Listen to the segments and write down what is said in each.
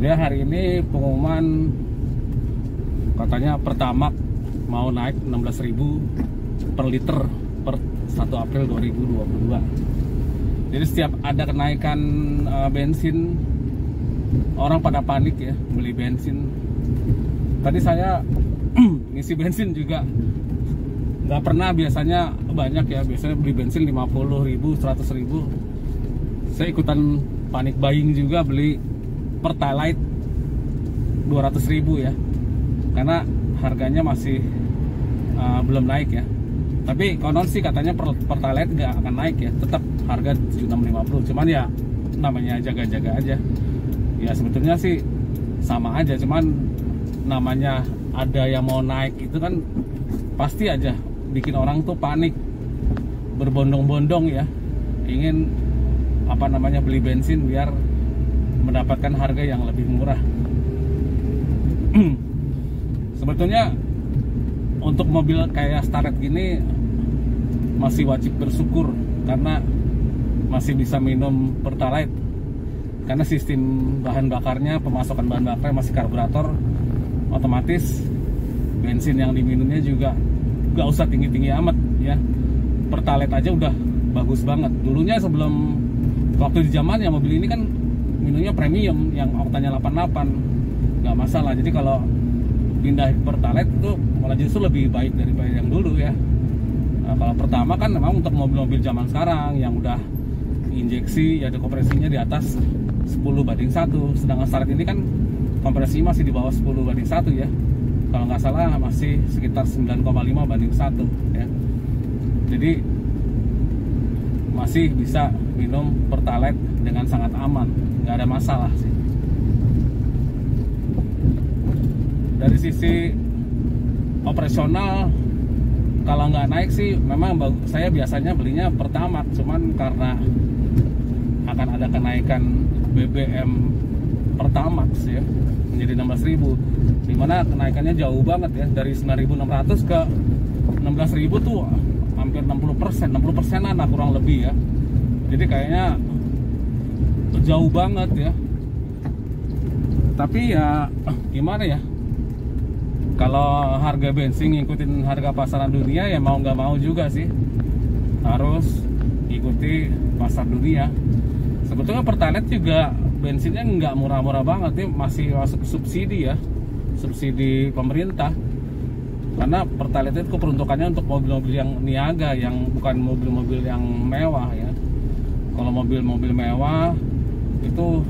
Dia hari ini pengumuman katanya Pertamax mau naik 16.000 per liter per 1 April 2022. Jadi setiap ada kenaikan bensin, orang pada panik ya beli bensin. Tadi saya ngisi bensin juga nggak pernah biasanya banyak ya, biasanya beli bensin 50.000, 100.000. Saya ikutan panik buying juga, beli Pertalite 200.000 ya, karena harganya masih belum naik ya. Tapi konon sih katanya Pertalite nggak akan naik ya, tetap harga 7.650. Cuman ya namanya jaga-jaga aja. Ya sebetulnya sih sama aja, cuman namanya ada yang mau naik itu kan pasti aja bikin orang tuh panik, berbondong-bondong ya, ingin beli bensin biar mendapatkan harga yang lebih murah. Sebetulnya untuk mobil kayak Starlet gini masih wajib bersyukur karena masih bisa minum Pertalite, karena sistem bahan bakarnya, pemasokan bahan bakar masih karburator, otomatis bensin yang diminumnya juga gak usah tinggi-tinggi amat ya. Pertalite aja udah bagus banget. Dulunya sebelum waktu di zamannya mobil ini kan minumnya premium yang oktannya 88, gak masalah. Jadi kalau pindah Pertalite itu malah justru lebih baik daripada yang dulu ya. Nah, kalau pertama kan memang untuk mobil-mobil zaman sekarang yang udah injeksi ya, ada kompresinya di atas 10:1, sedangkan Starlet ini kan kompresinya masih di bawah 10:1 ya. Kalau nggak salah masih sekitar 9,5:1 ya. Jadi masih bisa minum Pertalite dengan sangat aman, nggak ada masalah sih. Dari sisi operasional, kalau nggak naik sih memang saya biasanya belinya Pertamax, cuman karena akan ada kenaikan BBM Pertamax ya menjadi 16.000, dimana kenaikannya jauh banget ya, dari 9.600 ke 16.000 tuh hampir 60%an lah kurang lebih ya. Jadi kayaknya jauh banget ya. Tapi ya gimana ya, kalau harga bensin ngikutin harga pasaran dunia ya mau nggak mau juga sih harus ikuti pasar dunia. Sebetulnya Pertalite juga bensinnya nggak murah-murah banget nih, masih masuk subsidi ya, subsidi pemerintah. Karena Pertalite itu peruntukannya untuk mobil-mobil yang niaga, yang bukan mobil-mobil yang mewah ya. Kalau mobil-mobil mewah itu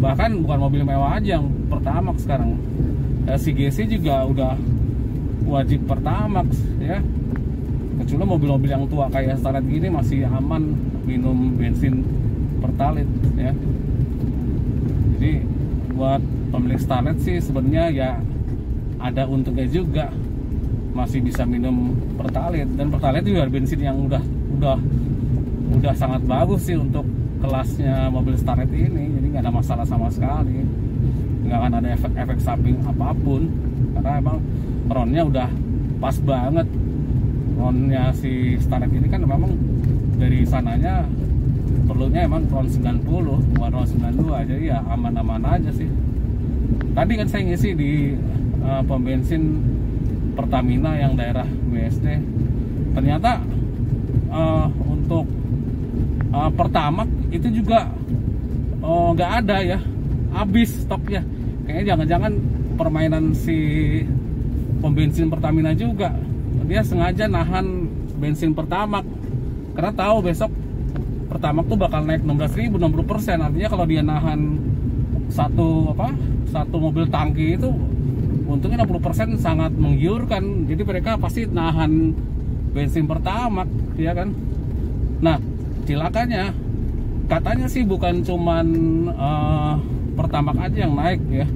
bahkan bukan mobil mewah aja yang Pertamax sekarang, LCGC juga udah wajib Pertamax ya. Kecuali mobil-mobil yang tua kayak Starlet gini masih aman minum bensin Pertalite ya. Jadi buat pemilik Starlet sih sebenarnya ya ada untungnya juga, masih bisa minum Pertalite. Dan Pertalite juga bensin yang udah sangat bagus sih untuk kelasnya mobil Starlet ini. Jadi nggak ada masalah sama sekali, nggak akan ada efek samping apapun, karena emang ronnya udah pas banget. Ronnya si Starlet ini kan memang dari sananya perlunya emang ron 90 bukan ron 92, jadi ya aman-aman aja sih. Tadi kan saya ngisi di pom bensin Pertamina yang daerah BSD, ternyata untuk Pertamax itu juga nggak ada ya, habis stoknya. Kayaknya jangan-jangan permainan si pom bensin Pertamina juga, dia sengaja nahan bensin Pertamax karena tahu besok Pertamax tuh bakal naik 16.000, 60%. Artinya kalau dia nahan satu mobil tangki itu untungnya 60% sangat menggiurkan. Jadi mereka pasti nahan bensin Pertamax ya kan. Nah, cilakanya katanya sih bukan cuman Pertamax aja yang naik ya.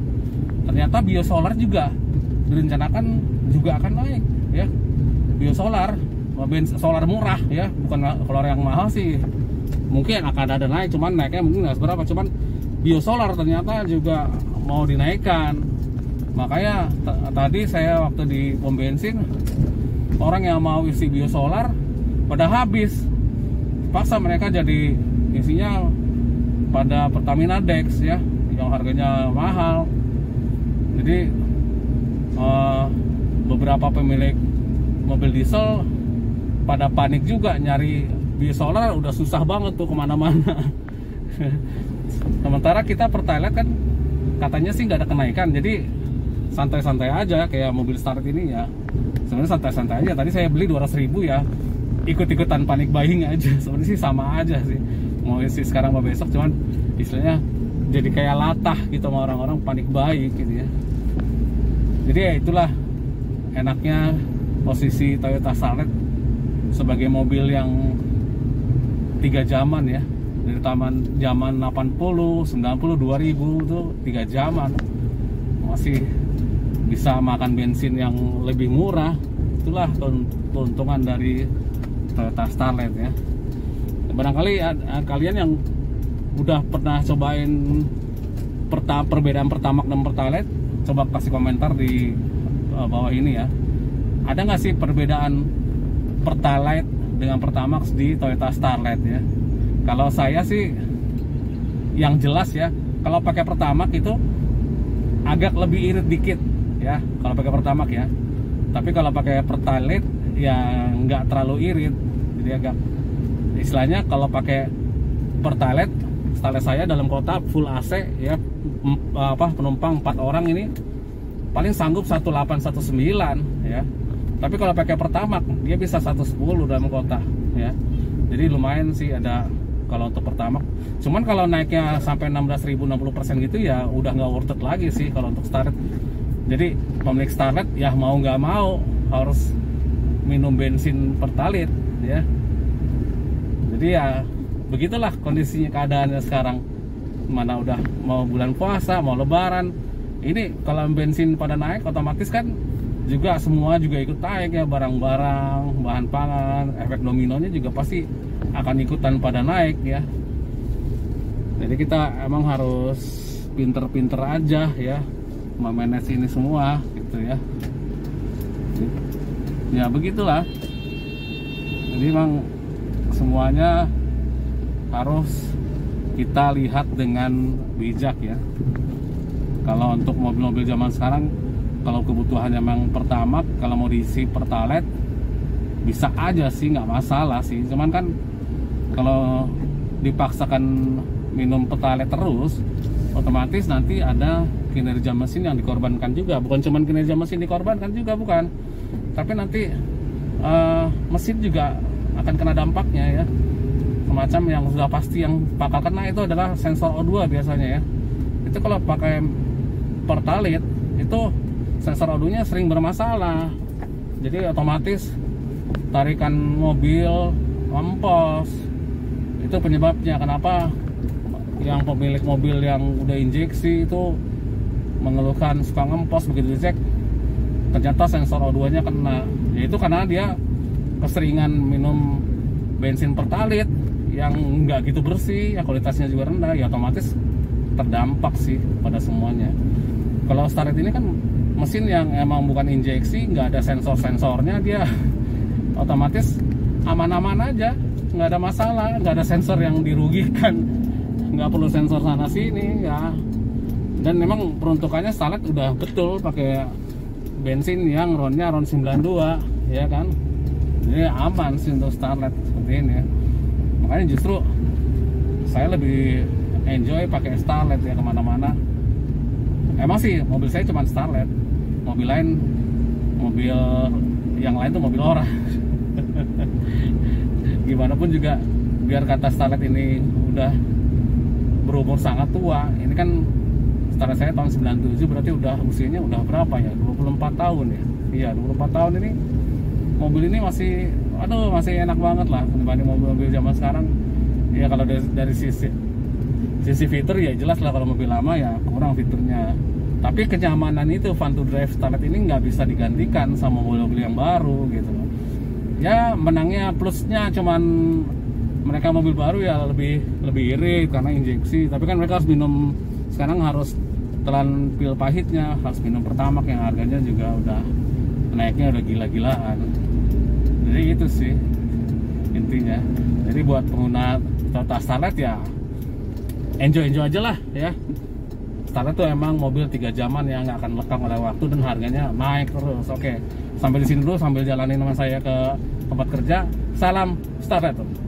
Ternyata biosolar juga direncanakan juga akan naik ya. Biosolar, solar murah ya, bukan solar yang mahal sih. Mungkin akan ada naik, cuman naiknya mungkin nggak seberapa. Cuman biosolar ternyata juga mau dinaikkan. Makanya tadi saya waktu di pom bensin, orang yang mau isi biosolar pada habis, paksa mereka jadi isinya pada Pertamina Dex ya, yang harganya mahal. Jadi beberapa pemilik mobil diesel pada panik juga nyari biosolar, udah susah banget tuh kemana-mana. Sementara kita Pertalite kan katanya sih nggak ada kenaikan, jadi santai-santai aja kayak mobil Starlet ini ya. Sebenarnya santai-santai aja. Tadi saya beli 200.000 ya, ikut-ikutan panik buying aja. Sebenarnya sih sama aja sih, mau isi sekarang mau besok, cuman istilahnya jadi kayak latah gitu sama orang-orang panik buying gitu ya. Jadi ya itulah enaknya posisi Toyota Starlet sebagai mobil yang 3 zaman ya. Dari zaman 80, 90, 2000 itu 3 zaman. Masih bisa makan bensin yang lebih murah. Itulah keuntungan dari Toyota Starlet ya. Barangkali kalian yang udah pernah cobain perbedaan Pertamax dan Pertalite, coba kasih komentar di bawah ini ya. Ada nggak sih perbedaan Pertalite dengan Pertamax di Toyota Starlet ya? Kalau saya sih yang jelas ya, kalau pakai Pertamax itu agak lebih irit dikit ya kalau pakai Pertamax ya. Tapi kalau pakai Pertalite ya nggak terlalu irit. Jadi agak istilahnya kalau pakai Pertalite, Starlet saya dalam kota full AC ya, penumpang 4 orang ini paling sanggup 1819 ya. Tapi kalau pakai Pertamax dia bisa 110 dalam kota ya. Jadi lumayan sih ada kalau untuk Pertamax. Cuman kalau naiknya sampai 16.000 60% gitu ya udah nggak worth it lagi sih kalau untuk Starlet. Jadi pemilik Starlet ya mau nggak mau harus minum bensin Pertalite ya. Jadi ya begitulah kondisinya, keadaannya sekarang. Mana udah mau bulan puasa, mau lebaran. Ini kalau bensin pada naik otomatis kan juga semua juga ikut naik ya, barang-barang, bahan pangan, efek dominonya juga pasti akan ikutan pada naik ya. Jadi kita emang harus pinter-pinter aja ya memanage ini semua gitu ya. Ya begitulah. Jadi emang semuanya harus kita lihat dengan bijak ya. Kalau untuk mobil-mobil zaman sekarang, kalau kebutuhannya memang Pertamax, kalau mau diisi Pertalite bisa aja sih, nggak masalah sih. Cuman kan kalau dipaksakan minum Pertalite terus, otomatis nanti ada kinerja mesin yang dikorbankan juga. Bukan cuman kinerja mesin dikorbankan juga, bukan, tapi nanti mesin juga akan kena dampaknya ya. Semacam yang sudah pasti yang bakal kena itu adalah sensor O2 biasanya ya. Itu kalau pakai Pertalite itu sensor O2 nya sering bermasalah. Jadi otomatis tarikan mobil ngempos. Itu penyebabnya kenapa yang pemilik mobil yang udah injeksi itu mengeluhkan suka ngempos, begitu dicek ternyata sensor O2 nya kena. Yaitu karena dia keseringan minum bensin Pertalite yang nggak gitu bersih ya, kualitasnya juga rendah ya, otomatis terdampak sih pada semuanya. Kalau Starlet ini kan mesin yang emang bukan injeksi, nggak ada sensor-sensornya, dia otomatis aman-aman aja, nggak ada masalah, nggak ada sensor yang dirugikan, nggak perlu sensor sana sini ya. Dan memang peruntukannya Starlet udah betul pakai bensin yang ronnya ron 92 ya kan. Jadi aman sih untuk Starlet seperti ini ya. Makanya justru saya lebih enjoy pakai Starlet ya kemana-mana. Emang sih mobil saya cuma Starlet, mobil lain, mobil yang lain tuh mobil orang. Gimana pun juga biar kata Starlet ini udah berumur sangat tua. Ini kan Starlet saya tahun 97, berarti udah usianya udah berapa ya, 24 tahun ya. Iya 24 tahun ini mobil ini masih, aduh masih enak banget lah dibanding mobil-mobil zaman sekarang ya. Kalau dari sisi fitur ya jelas lah, kalau mobil lama ya kurang fiturnya, tapi kenyamanan itu fun to drive Starlet ini nggak bisa digantikan sama mobil-mobil yang baru gitu ya. Menangnya plusnya cuman mereka mobil baru ya lebih irit karena injeksi, tapi kan mereka harus minum, sekarang harus telan pil pahitnya, harus minum Pertamax yang harganya juga udah naiknya udah gila-gilaan. Jadi itu sih intinya. Jadi buat pengguna Toyota Starlet ya enjoy aja lah ya. Starlet tuh emang mobil 3 jaman yang nggak akan lekang oleh waktu dan harganya naik terus. Oke, sampai di sini dulu sambil jalanin sama saya ke tempat kerja. Salam Starlet tuh.